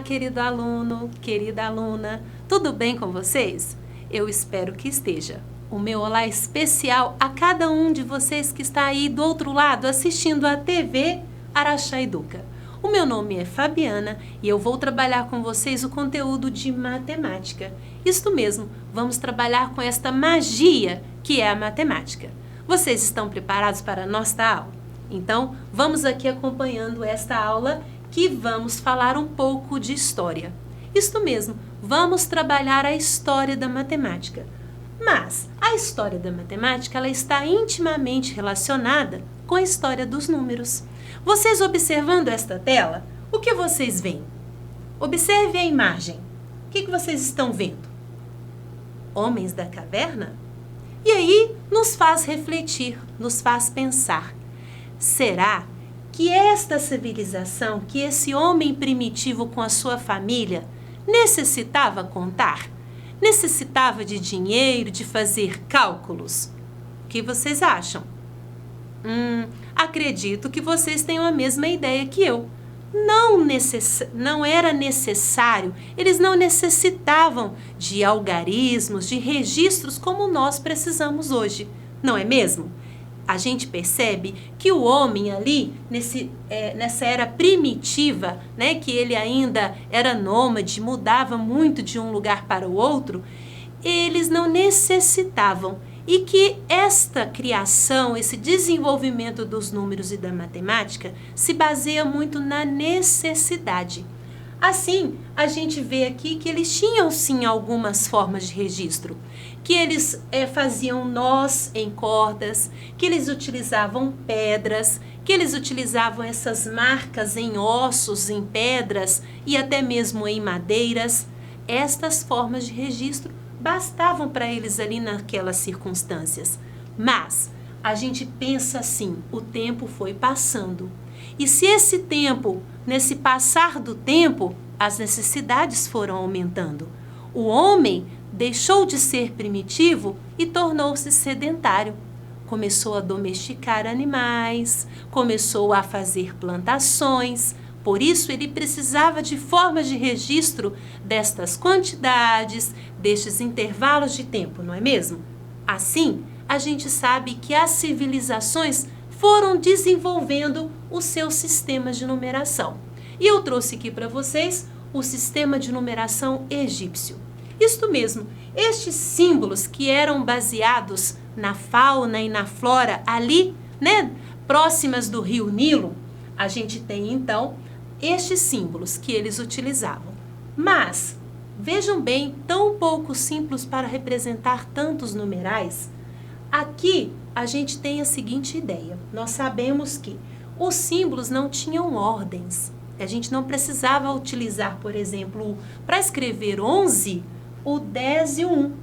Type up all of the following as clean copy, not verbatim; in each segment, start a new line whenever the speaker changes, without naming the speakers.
querido aluno, querida aluna, tudo bem com vocês? Eu espero que esteja. O meu olá especial a cada um de vocês que está aí do outro lado assistindo a TV Araxá Educa. O meu nome é Fabiana e eu vou trabalhar com vocês o conteúdo de matemática. Isto mesmo, vamos trabalhar com esta magia que é a matemática. Vocês estão preparados para a nossa aula? Então, vamos aqui acompanhando esta aula que vamos falar um pouco de história. Isto mesmo, vamos trabalhar a história da matemática. Mas a história da matemática ela está intimamente relacionada com a história dos números. Vocês observando esta tela, o que vocês veem? Observe a imagem. O que vocês estão vendo? Homens da caverna? E aí nos faz refletir, nos faz pensar. Será que esta civilização, que esse homem primitivo com a sua família necessitava contar? Necessitava de dinheiro, de fazer cálculos? O que vocês acham? Acredito que vocês tenham a mesma ideia que eu. Não era necessário, eles não necessitavam de algarismos, de registros como nós precisamos hoje, não é mesmo? A gente percebe que o homem ali, nessa era primitiva, né, que ele ainda era nômade, mudava muito de um lugar para o outro, eles não necessitavam. E que esta criação, esse desenvolvimento dos números e da matemática se baseia muito na necessidade. Assim, a gente vê aqui que eles tinham sim algumas formas de registro, que eles faziam nós em cordas, que eles utilizavam pedras, que eles utilizavam essas marcas em ossos, em pedras e até mesmo em madeiras. Estas formas de registro bastavam para eles ali naquelas circunstâncias. Mas a gente pensa assim, o tempo foi passando. E se esse tempo, nesse passar do tempo, as necessidades foram aumentando. O homem deixou de ser primitivo e tornou-se sedentário. Começou a domesticar animais, começou a fazer plantações. Por isso, ele precisava de formas de registro destas quantidades, destes intervalos de tempo, não é mesmo? Assim, a gente sabe que as civilizações foram desenvolvendo os seus sistemas de numeração. E eu trouxe aqui para vocês o sistema de numeração egípcio. Isto mesmo, estes símbolos que eram baseados na fauna e na flora ali, né, próximas do rio Nilo, a gente tem então estes símbolos que eles utilizavam. Mas, vejam bem, tão pouco simples para representar tantos numerais. Aqui a gente tem a seguinte ideia. Nós sabemos que os símbolos não tinham ordens. A gente não precisava utilizar, por exemplo, para escrever 11, o 10 e o 1.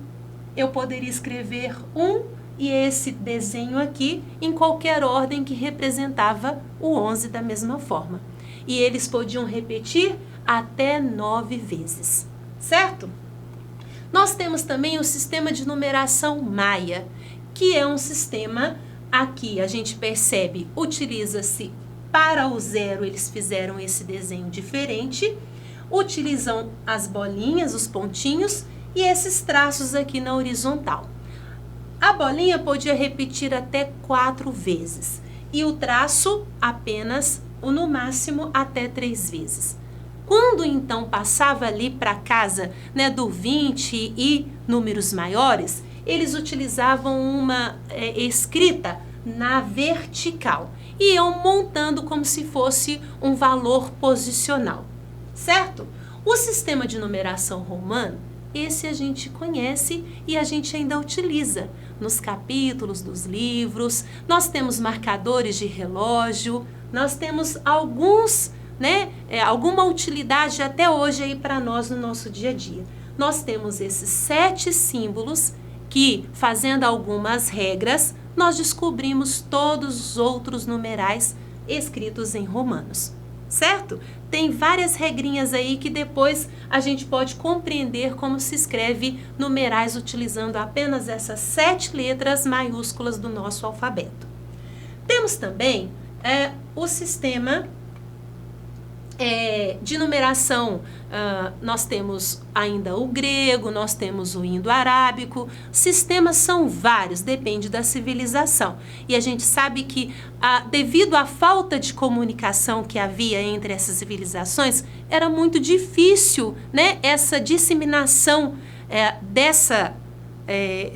Eu poderia escrever 1 e esse desenho aqui em qualquer ordem que representava o 11 da mesma forma. E eles podiam repetir até 9 vezes, certo? Nós temos também o sistema de numeração maia, que é um sistema, aqui a gente percebe, utiliza-se para o 0, eles fizeram esse desenho diferente, utilizam as bolinhas, os pontinhos e esses traços aqui na horizontal. A bolinha podia repetir até 4 vezes e o traço apenas, no máximo, até 3 vezes. Quando então passava ali para casa, né, do 20 e números maiores, eles utilizavam uma escrita na vertical e iam montando como se fosse um valor posicional, certo? O sistema de numeração romano, esse a gente conhece e a gente ainda utiliza nos capítulos dos livros. Nós temos marcadores de relógio, nós temos alguns, né, alguma utilidade até hoje aí para nós no nosso dia a dia. Nós temos esses 7 símbolos que, fazendo algumas regras, nós descobrimos todos os outros numerais escritos em romanos, certo? Tem várias regrinhas aí que depois a gente pode compreender como se escreve numerais utilizando apenas essas 7 letras maiúsculas do nosso alfabeto. Temos também o sistema De numeração, nós temos ainda o grego, nós temos o indo-arábico. Sistemas são vários, depende da civilização. E a gente sabe que, devido à falta de comunicação que havia entre essas civilizações, era muito difícil, né, essa disseminação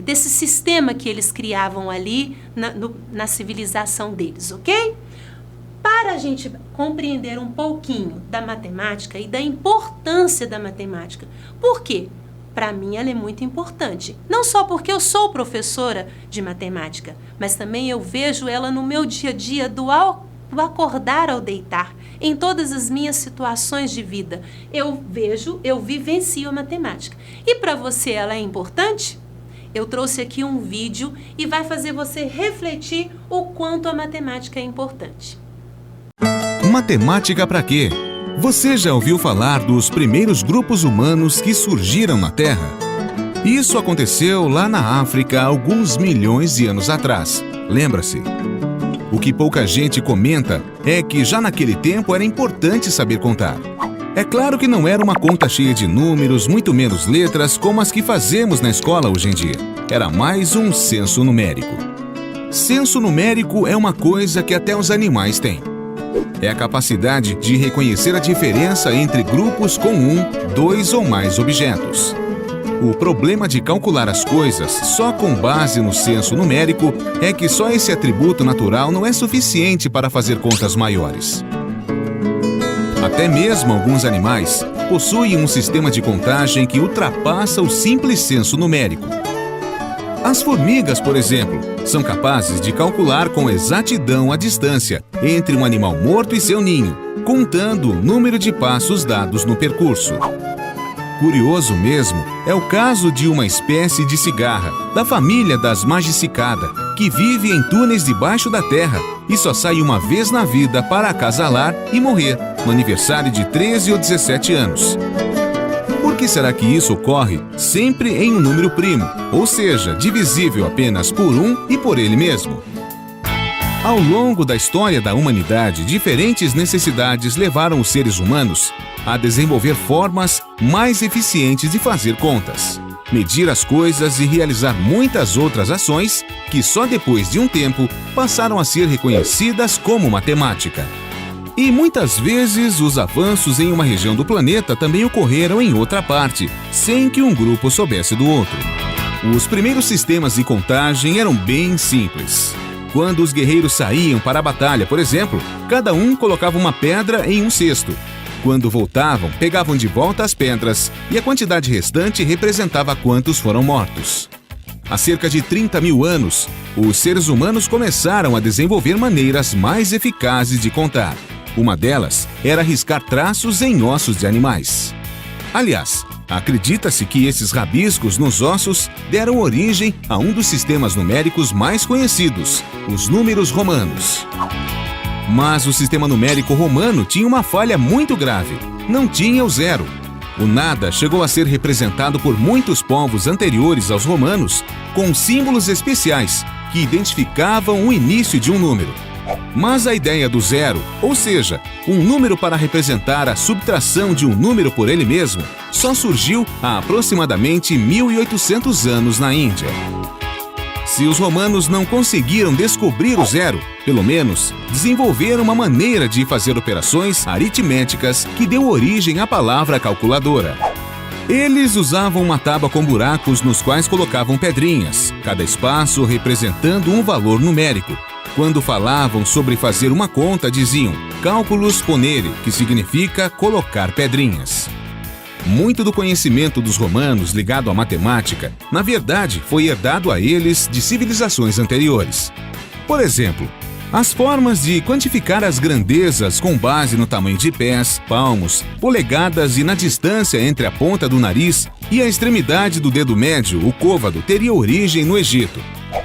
desse sistema que eles criavam ali na civilização deles, ok? Para a gente compreender um pouquinho da matemática e da importância da matemática. Por quê? Para mim ela é muito importante. Não só porque eu sou professora de matemática, mas também eu vejo ela no meu dia a dia, do acordar ao deitar, em todas as minhas situações de vida. Eu vivencio a matemática. E para você ela é importante? Eu trouxe aqui um vídeo e vai fazer você refletir o quanto a matemática é importante.
Matemática para quê? Você já ouviu falar dos primeiros grupos humanos que surgiram na Terra? Isso aconteceu lá na África há alguns milhões de anos atrás. Lembra-se? O que pouca gente comenta é que já naquele tempo era importante saber contar. É claro que não era uma conta cheia de números, muito menos letras, como as que fazemos na escola hoje em dia. Era mais um senso numérico. Senso numérico é uma coisa que até os animais têm. É a capacidade de reconhecer a diferença entre grupos com dois ou mais objetos. O problema de calcular as coisas só com base no senso numérico é que só esse atributo natural não é suficiente para fazer contas maiores. Até mesmo alguns animais possuem um sistema de contagem que ultrapassa o simples senso numérico. As formigas, por exemplo, são capazes de calcular com exatidão a distância entre um animal morto e seu ninho, contando o número de passos dados no percurso. Curioso mesmo é o caso de uma espécie de cigarra, da família das Magicicada, que vive em túneis debaixo da terra e só sai uma vez na vida para acasalar e morrer, no aniversário de 13 ou 17 anos. Por que será que isso ocorre sempre em um número primo, ou seja, divisível apenas por e por ele mesmo? Ao longo da história da humanidade, diferentes necessidades levaram os seres humanos a desenvolver formas mais eficientes de fazer contas, medir as coisas e realizar muitas outras ações que só depois de um tempo passaram a ser reconhecidas como matemática. E muitas vezes os avanços em uma região do planeta também ocorreram em outra parte, sem que um grupo soubesse do outro. Os primeiros sistemas de contagem eram bem simples. Quando os guerreiros saíam para a batalha, por exemplo, cada um colocava uma pedra em um cesto. Quando voltavam, pegavam de volta as pedras e a quantidade restante representava quantos foram mortos. Há cerca de 30 mil anos, os seres humanos começaram a desenvolver maneiras mais eficazes de contar. Uma delas era riscar traços em ossos de animais. Aliás, acredita-se que esses rabiscos nos ossos deram origem a um dos sistemas numéricos mais conhecidos, os números romanos. Mas o sistema numérico romano tinha uma falha muito grave. Não tinha o zero. O nada chegou a ser representado por muitos povos anteriores aos romanos com símbolos especiais que identificavam o início de um número. Mas a ideia do zero, ou seja, um número para representar a subtração de um número por ele mesmo, só surgiu há aproximadamente 1800 anos na Índia. Se os romanos não conseguiram descobrir o zero, pelo menos desenvolveram uma maneira de fazer operações aritméticas que deu origem à palavra calculadora. Eles usavam uma tábua com buracos nos quais colocavam pedrinhas, cada espaço representando um valor numérico. Quando falavam sobre fazer uma conta, diziam "cálculos ponere", que significa colocar pedrinhas. Muito do conhecimento dos romanos ligado à matemática, na verdade, foi herdado a eles de civilizações anteriores. Por exemplo, as formas de quantificar as grandezas com base no tamanho de pés, palmos, polegadas e na distância entre a ponta do nariz e a extremidade do dedo médio, o côvado, teria origem no Egito.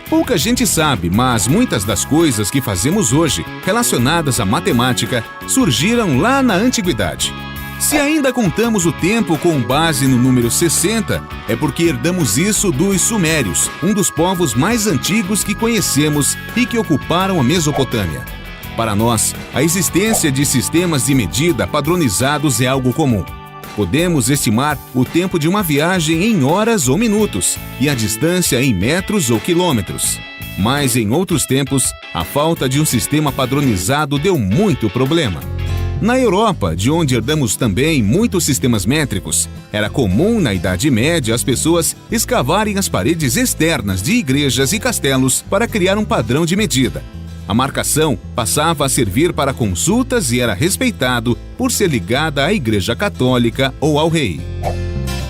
Pouca gente sabe, mas muitas das coisas que fazemos hoje, relacionadas à matemática, surgiram lá na antiguidade. Se ainda contamos o tempo com base no número 60, é porque herdamos isso dos sumérios, um dos povos mais antigos que conhecemos e que ocuparam a Mesopotâmia. Para nós, a existência de sistemas de medida padronizados é algo comum. Podemos estimar o tempo de uma viagem em horas ou minutos e a distância em metros ou quilômetros. Mas em outros tempos, a falta de um sistema padronizado deu muito problema. Na Europa, de onde herdamos também muitos sistemas métricos, era comum na Idade Média as pessoas escavarem as paredes externas de igrejas e castelos para criar um padrão de medida. A marcação passava a servir para consultas e era respeitado por ser ligada à Igreja Católica ou ao rei.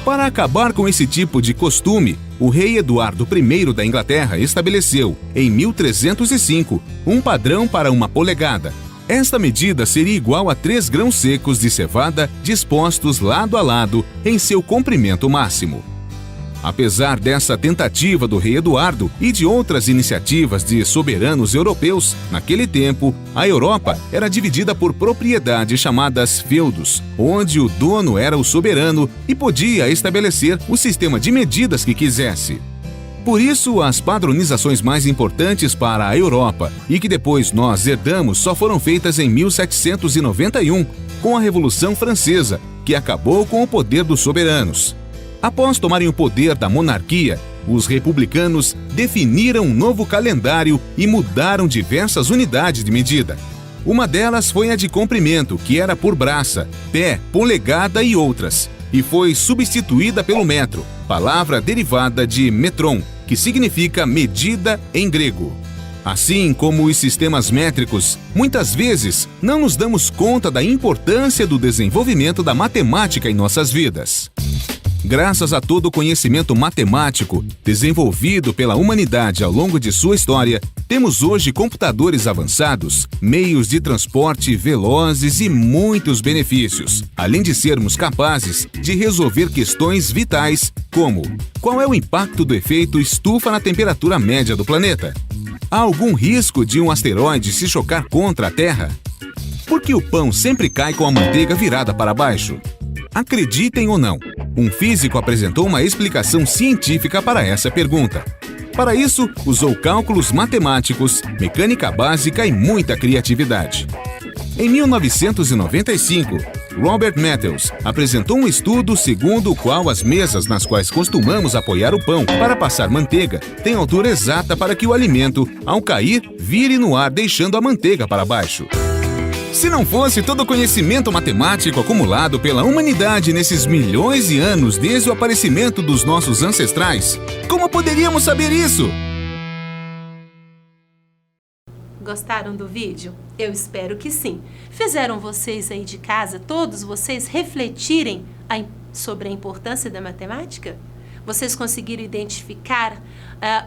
Para acabar com esse tipo de costume, o rei Eduardo I da Inglaterra estabeleceu, em 1305, um padrão para uma polegada. Esta medida seria igual a 3 grãos secos de cevada dispostos lado a lado em seu comprimento máximo. Apesar dessa tentativa do rei Eduardo e de outras iniciativas de soberanos europeus, naquele tempo, a Europa era dividida por propriedades chamadas feudos, onde o dono era o soberano e podia estabelecer o sistema de medidas que quisesse. Por isso, as padronizações mais importantes para a Europa e que depois nós herdamos só foram feitas em 1791, com a Revolução Francesa, que acabou com o poder dos soberanos. Após tomarem o poder da monarquia, os republicanos definiram um novo calendário e mudaram diversas unidades de medida. Uma delas foi a de comprimento, que era por braça, pé, polegada e outras, e foi substituída pelo metro, palavra derivada de metron, que significa medida em grego. Assim como os sistemas métricos, muitas vezes não nos damos conta da importância do desenvolvimento da matemática em nossas vidas. Graças a todo o conhecimento matemático desenvolvido pela humanidade ao longo de sua história, temos hoje computadores avançados, meios de transporte velozes e muitos benefícios, além de sermos capazes de resolver questões vitais como: qual é o impacto do efeito estufa na temperatura média do planeta? Há algum risco de um asteroide se chocar contra a Terra? Por que o pão sempre cai com a manteiga virada para baixo? Acreditem ou não, um físico apresentou uma explicação científica para essa pergunta. Para isso, usou cálculos matemáticos, mecânica básica e muita criatividade. Em 1995, Robert Matthews apresentou um estudo segundo o qual as mesas nas quais costumamos apoiar o pão para passar manteiga têm altura exata para que o alimento, ao cair, vire no ar deixando a manteiga para baixo. Se não fosse todo o conhecimento matemático acumulado pela humanidade nesses milhões de anos desde o aparecimento dos nossos ancestrais, como poderíamos saber isso?
Gostaram do vídeo? Eu espero que sim. Fizeram vocês aí de casa, todos vocês, refletirem sobre a importância da matemática? Vocês conseguiram identificar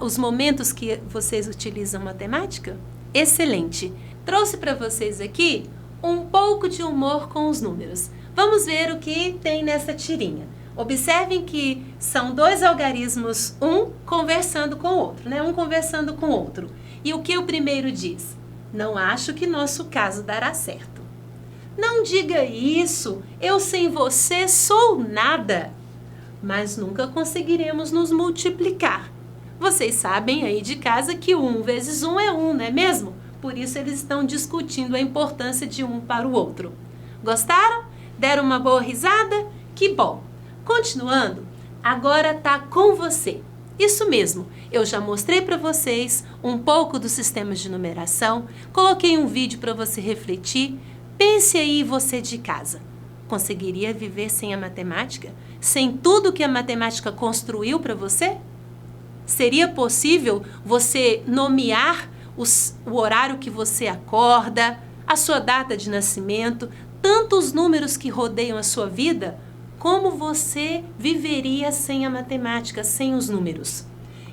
os momentos que vocês utilizam matemática? Excelente! Trouxe para vocês aqui um pouco de humor com os números. Vamos ver o que tem nessa tirinha. Observem que são 2 algarismos, um conversando com o outro, né? Um conversando com o outro. E o que o primeiro diz? Não acho que nosso caso dará certo. Não diga isso, eu sem você sou nada. Mas nunca conseguiremos nos multiplicar. Vocês sabem aí de casa que 1 vezes 1 é 1, não é mesmo? Por isso eles estão discutindo a importância de um para o outro. Gostaram? Deram uma boa risada? Que bom! Continuando, agora tá com você. Isso mesmo, eu já mostrei para vocês um pouco dos sistemas de numeração, coloquei um vídeo para você refletir. Pense aí você de casa. Conseguiria viver sem a matemática? Sem tudo que a matemática construiu para você? Seria possível você nomear o horário que você acorda, a sua data de nascimento, tantos números que rodeiam a sua vida? Como você viveria sem a matemática, sem os números?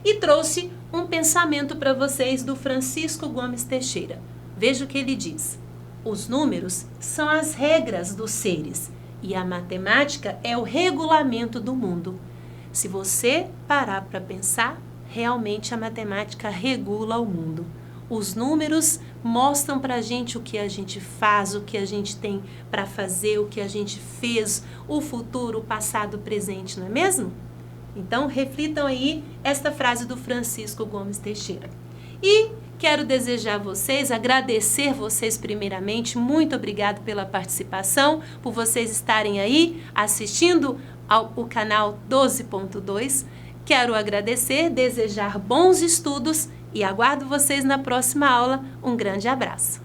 E trouxe um pensamento para vocês do Francisco Gomes Teixeira. Veja o que ele diz. Os números são as regras dos seres e a matemática é o regulamento do mundo. Se você parar para pensar, realmente a matemática regula o mundo. Os números mostram para a gente o que a gente faz, o que a gente tem para fazer, o que a gente fez, o futuro, o passado, o presente, não é mesmo? Então, reflitam aí esta frase do Francisco Gomes Teixeira. E Quero desejar a vocês, agradecer vocês primeiramente, muito obrigado pela participação, por vocês estarem aí assistindo o canal 12.2. Quero agradecer, desejar bons estudos e aguardo vocês na próxima aula. Um grande abraço.